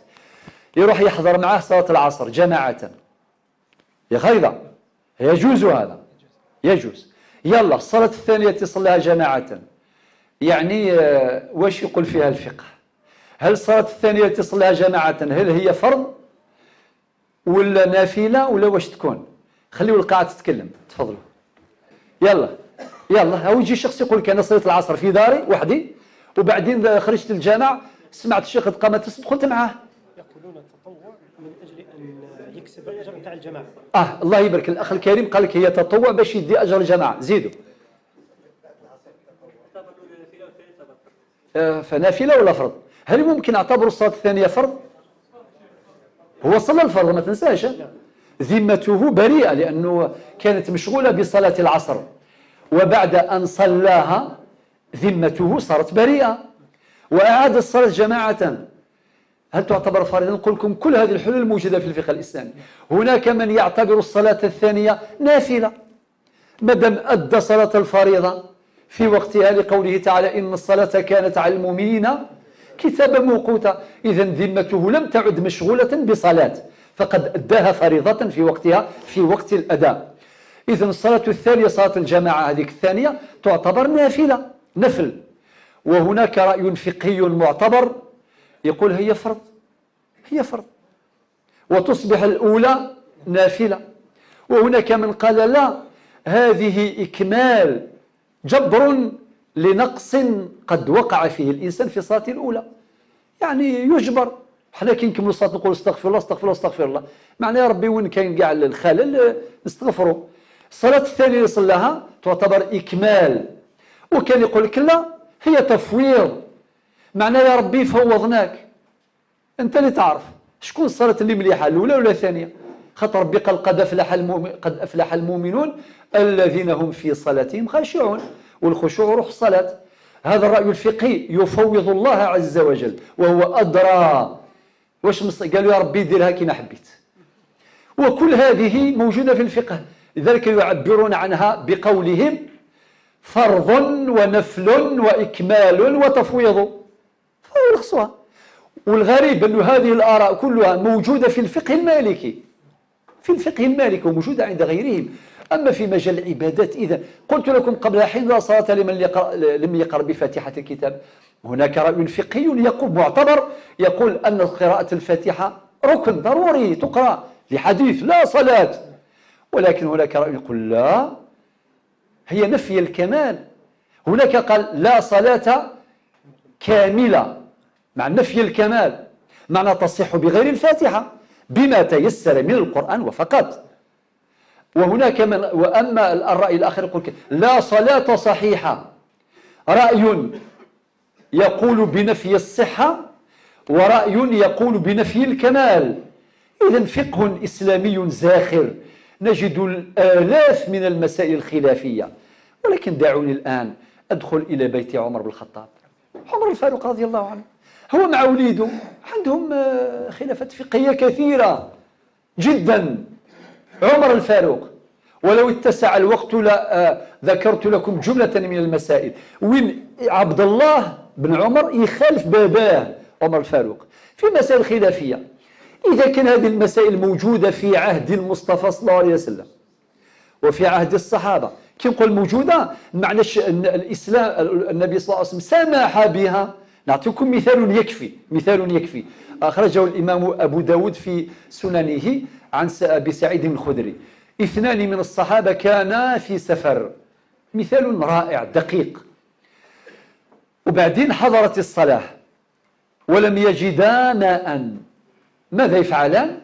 يروح يحضر معه صلاة العصر جماعة. يا خيضة يجوز هذا، يجوز. يلا الصلاة الثانية تصليها جماعة، يعني واش يقول فيها الفقه؟ هل الصلاة الثانية تصليها جماعة هل هي فرض ولا نافلة ولا واش تكون؟ خليوا القاعة تتكلم، تفضلوا. يلا هو يجي شخص يقول لك أنا صليت العصر في داري وحدي وبعدين خرجت الجامع سمعت الشيخ قد قامت دخلت معاه. يقولون التطوع من أجل أن يكسب الأجر نتاع الجماعة. الله يبارك. الأخ الكريم قال لك هي تطوع باش يدي أجر الجماعة. زيدوا. فنافلة ولا فرض؟ هل ممكن اعتبر الصلاة الثانية فرض؟ هو صلى الفرض ما تنساش. ذمته بريئة لأنه كانت مشغولة بصلاة العصر، وبعد أن صلاها ذمته صارت بريئة وأعاد الصلاة جماعة. هل تعتبر فريضة؟ نقول لكم كل هذه الحلول موجودة في الفقه الإسلامي. هناك من يعتبر الصلاة الثانية نافلة مادام أدى صلاة الفريضة في وقتها، لقوله تعالى إن الصلاة كانت على المؤمنين كتابا موقوتا. إذن ذمته لم تعد مشغولة بصلاة، فقد أداها فريضة في وقتها في وقت الأداء. إذن الصلاة الثانية صلاة الجماعة هذه الثانية تعتبر نافلة نفل. وهناك رأي فقهي معتبر يقول هي فرض، هي فرض وتصبح الأولى نافلة. وهناك من قال لا، هذه إكمال جبر لنقص قد وقع فيه الإنسان في الصلاة الأولى، يعني يجبر. حنا كي نكملوا الصلاة نقول استغفر الله استغفر الله استغفر الله، معنى يا ربي وين كاين كاع الخلل نستغفروا. الصلاة الثانية اللي صلاها تعتبر إكمال. وكان يقول لك لا، هي تفويض، معنى يا ربي فوضناك، أنت اللي تعرف شكون الصلاة اللي مليحة، الأولى ولا الثانية. خاطر ربي قال قد أفلح المؤمنون الذين هم في صلاتهم خاشعون، والخشوع روح الصلاة. هذا الرأي الفقهي يفوض الله عز وجل وهو أدرى. واش قالوا يا ربي ديرها كيما حبيت. وكل هذه موجودة في الفقه، لذلك يعبرون عنها بقولهم فرض ونفل وإكمال وتفويض، فيرخصوها. والغريب أن هذه الآراء كلها موجودة في الفقه المالكي، في الفقه المالكي وموجودة عند غيرهم. أما في مجال العبادات، إذا قلت لكم قبل حين لا صلاة لمن لم يقرأ بفاتحة الكتاب، هناك رأي فقهي يقول معتبر يقول أن قراءة الفاتحة ركن ضروري تقرأ لحديث لا صلاة. ولكن هناك رأي يقول لا، هي نفي الكمال. هناك قال لا صلاة كاملة مع نفي الكمال، معنى تصح بغير الفاتحة بما تيسر من القرآن وفقط. وهناك من وأما الرأي الآخر يقول لا صلاة صحيحة، رأي يقول بنفي الصحة ورأي يقول بنفي الكمال. إذن فقه إسلامي زاخر نجد الآلاف من المسائل الخلافية. ولكن دعوني الآن أدخل إلى بيت عمر بن الخطاب. عمر الفاروق رضي الله عنه هو مع وليده عندهم خلافات فقهية كثيرة جدا. عمر الفاروق، ولو اتسع الوقت ذكرت لكم جملة من المسائل وين عبد الله بن عمر يخالف باباه عمر الفاروق في مسائل خلافية. إذا كان هذه المسائل موجودة في عهد المصطفى صلى الله عليه وسلم وفي عهد الصحابة، كي نقول موجودة معنى الإسلام النبي صلى الله عليه وسلم سمح بها. نعطيكم مثال يكفي، مثال يكفي أخرجه الإمام أبو داود في سننه عن أبي سعيد الخدري. 2 من الصحابة كانا في سفر، مثال رائع دقيق، وبعدين حضرت الصلاة ولم يجدا ماء، ماذا يفعلان؟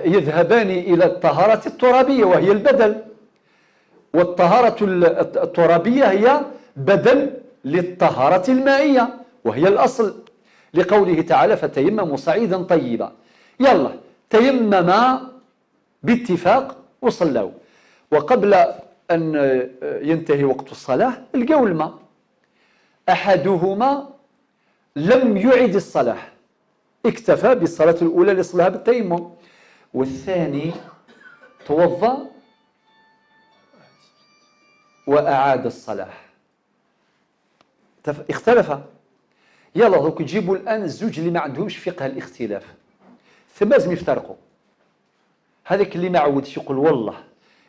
يذهبان إلى الطهارة الترابية وهي البدل، والطهارة الترابية هي بدل للطهارة المائية وهي الأصل، لقوله تعالى فتيمموا صعيدا طيبا. يلا تيمما باتفاق وصلوا، وقبل أن ينتهي وقت الصلاة لقوا الماء، أحدهما لم يعد الصلاة، اكتفى بالصلاة الأولى اللي صلاها بالتيمم، والثاني توضأ وأعاد الصلاة. اختلف. يلا دوك تجيبوا الآن الزوج اللي ما عندهمش فقه الاختلاف، ثم لازم يفترقوا. هذاك اللي ما عودش يقول والله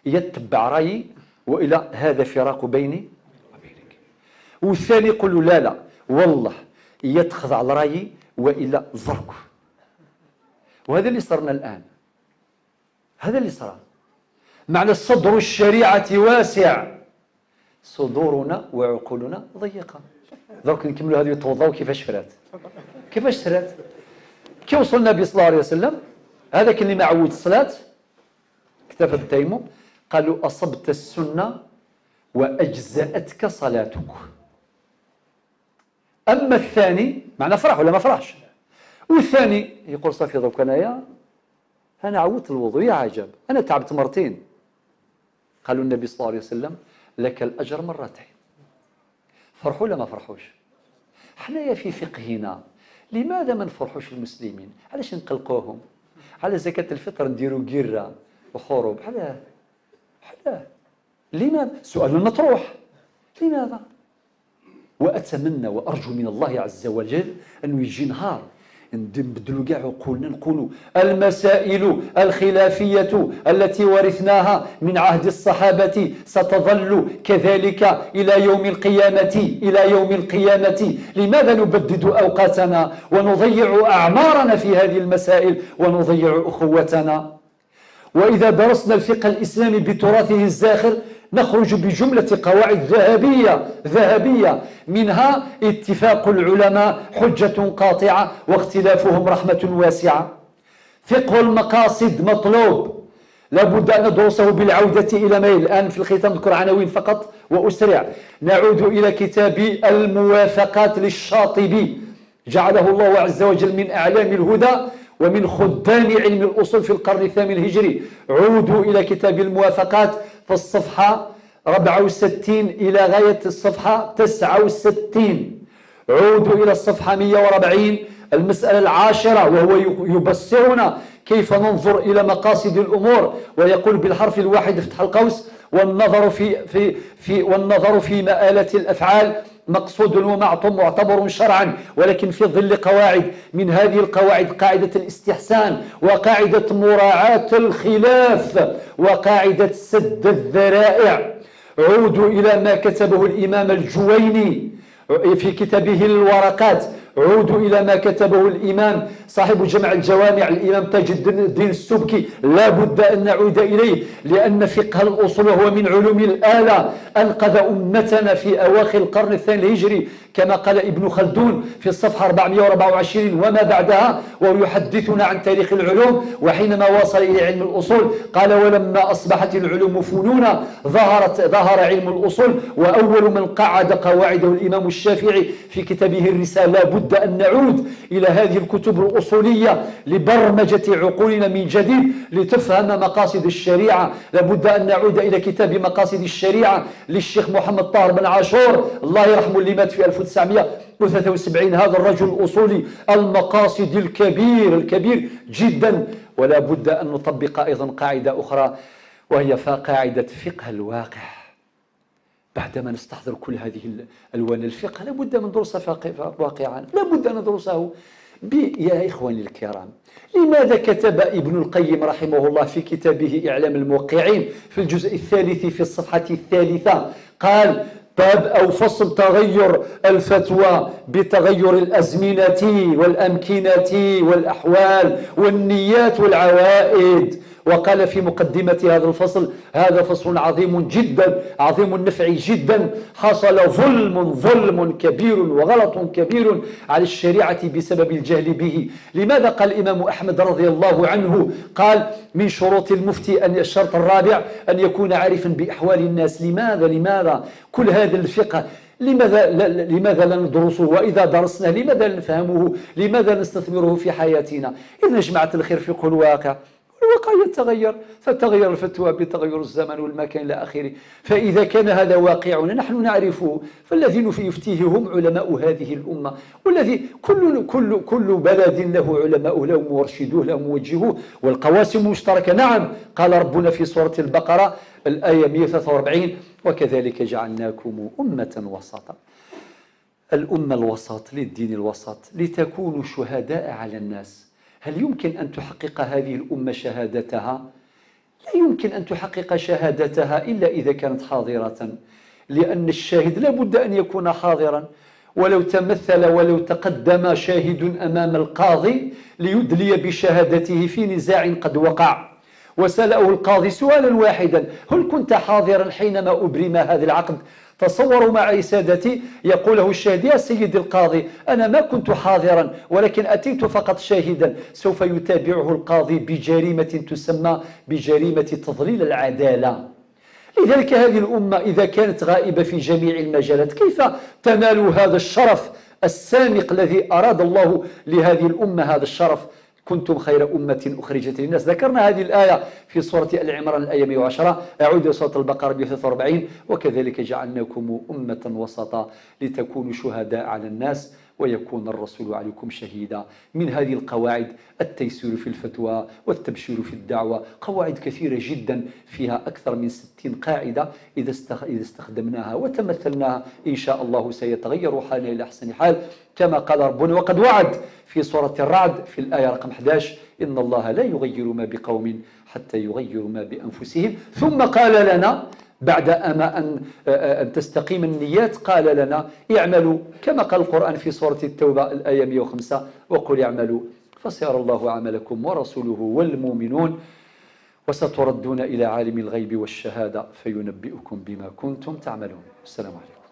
يتبع رأيي وإلى هذا فراق بيني وبينك، والثاني يقول له لا لا والله يتخضع على رأيي وإلى ضرك. وهذا اللي صرنا الآن، هذا اللي صار. معنى صدر الشريعة واسع، صدورنا وعقولنا ضيقة. درك نكملوا هذه التوضا وكيفاش فرات، كيفاش سرات. كي وصل النبي صلى الله عليه وسلم هذاك اللي ما عود الصلاة اكتفى بالتيمم، قالوا أصبت السنة وأجزأتك صلاتك. أما الثاني معنى فرح ولا ما فرحش، والثاني يقول صافي درك أنايا أنا عودت الوضوء يا عجب، أنا تعبت مرتين. قالوا النبي صلى الله عليه وسلم لك الأجر مرتين. فرحوا ولا ما فرحوش؟ حنايا في فقهنا لماذا ما نفرحوش المسلمين؟ علاش نقلقوهم؟ على زكاة الفطر نديروا قرة وحروب؟ علاه؟ لماذا؟ سؤال مطروح. لماذا؟ وأتمنى وأرجو من الله عز وجل أنه يجي نهار نبدلوا كاع عقولنا، نقولوا المسائل الخلافية التي ورثناها من عهد الصحابة ستظل كذلك إلى يوم القيامة. لماذا نبدد أوقاتنا ونضيع أعمارنا في هذه المسائل ونضيع أخوتنا؟ وإذا درسنا الفقه الإسلامي بتراثه الزاخر نخرج بجملة قواعد ذهبية منها اتفاق العلماء حجة قاطعة واختلافهم رحمة واسعة. فقه المقاصد مطلوب، لابد أن ندرسه بالعودة إلى ميل. الآن في الختام نذكر عناوين فقط وأسرع. نعود إلى كتاب الموافقات للشاطبي، جعله الله عز وجل من أعلام الهدى ومن خدام علم الأصول في القرن الثامن الهجري. عودوا إلى كتاب الموافقات في الصفحة 64 إلى غاية الصفحة 69. عودوا إلى الصفحة 140 المسألة 10، وهو يبصرنا كيف ننظر إلى مقاصد الأمور، ويقول بالحرف الواحد افتح القوس: والنظر في مآلة الأفعال مقصود ومعتبر شرعا، ولكن في ظل قواعد. من هذه القواعد قاعدة الاستحسان، وقاعدة مراعاة الخلاف، وقاعدة سد الذرائع. عودوا إلى ما كتبه الإمام الجويني في كتابه الورقات. عودوا إلى ما كتبه الإمام صاحب جمع الجوامع الإمام تاج الدين السبكي، لا بد أن نعود إليه، لأن فقه الأصول هو من علوم الآلة. أنقذ أمتنا في أواخر القرن الثاني الهجري كما قال ابن خلدون في الصفحة 424 وما بعدها، ويحدثنا عن تاريخ العلوم. وحينما وصل إلى علم الأصول قال: ولما أصبحت العلوم فنونا ظهر علم الأصول، وأول من قعد قواعده الإمام الشافعي في كتابه الرسالة. لا بد أن نعود إلى هذه الكتب الأصولية لبرمجة عقولنا من جديد لتفهم مقاصد الشريعة. لا بد أن نعود إلى كتاب مقاصد الشريعة للشيخ محمد طاهر بن عاشور الله يرحمه، اللي مات في 1973. هذا الرجل الأصولي المقاصد الكبير جدا. ولا بد أن نطبق أيضا قاعدة أخرى، وهي قاعدة فقه الواقع. بعدما نستحضر كل هذه الألوان الفقه لابد من درس واقعا، لابد أن ندرسه. يا إخواني الكرام، لماذا كتب ابن القيم رحمه الله في كتابه إعلام الموقعين في الجزء الثالث في الصفحة 3 قال: باب أو فصل تغير الفتوى بتغير الأزمنة والأمكنة والأحوال والنيات والعوائد. وقال في مقدمة هذا الفصل: هذا فصل عظيم جدا، عظيم النفع جدا، حصل ظلم كبير وغلط كبير على الشريعة بسبب الجهل به. لماذا قال الإمام أحمد رضي الله عنه قال: من شروط المفتي أن الشرط الرابع أن يكون عارفا بأحوال الناس. لماذا كل هذا الفقه؟ لماذا لا ندرسه؟ وإذا درسناه لماذا لا نفهمه؟ لماذا نستثمره في حياتنا؟ إذا جماعة الخير فقه الواقع، الواقع يتغير، تتغير الفتوى بتغير الزمن والمكان إلى آخره. فإذا كان هذا واقعنا نحن نعرفه، فالذين يفتيه هم علماء هذه الأمة، والذي كل بلد له علماء، له مرشدوه، له موجهوه، والقواسم مشتركة. نعم، قال ربنا في سورة البقرة الآية 143: وكذلك جعلناكم أمة وسطا. الأمة الوسط للدين الوسط لتكونوا شهداء على الناس. هل يمكن أن تحقق هذه الأمة شهادتها؟ لا يمكن أن تحقق شهادتها إلا إذا كانت حاضرة، لأن الشاهد لا بد أن يكون حاضرا. ولو تمثل ولو تقدم شاهد أمام القاضي ليدلي بشهادته في نزاع قد وقع، وسأله القاضي سؤالا واحدا: هل كنت حاضرا حينما أبرم هذا العقد؟ تصوروا معي سادتي، يقول له الشاهد: يا سيدي القاضي، أنا ما كنت حاضرا ولكن أتيت فقط شاهدا. سوف يتابعه القاضي بجريمة تسمى بجريمة تضليل العدالة. لذلك هذه الأمة إذا كانت غائبة في جميع المجالات كيف تنال هذا الشرف السامق الذي أراد الله لهذه الأمة؟ هذا الشرف كنتم خير أمة أخرجت للناس. ذكرنا هذه الآية في سورة آل عمران الآية 110. أعود إلى سورة البقرة 143: وكذلك جعلناكم أمة وسطا لتكونوا شهداء على الناس ويكون الرسول عليكم شهيدا. من هذه القواعد التيسير في الفتوى والتبشير في الدعوة، قواعد كثيرة جدا فيها أكثر من 60 قاعدة. إذا استخدمناها وتمثلناها إن شاء الله سيتغير حالنا إلى أحسن حال، كما قال ربنا وقد وعد في سورة الرعد في الآية رقم 11: إن الله لا يغير ما بقوم حتى يغيروا ما بأنفسهم. ثم قال لنا بعد أن تستقيم النيات، قال لنا: اعملوا كما قال القرآن في سورة التوبة الآية 105: وقل اعملوا فسيرى الله عملكم ورسوله والمؤمنون وستردون إلى عالم الغيب والشهادة فينبئكم بما كنتم تعملون. السلام عليكم.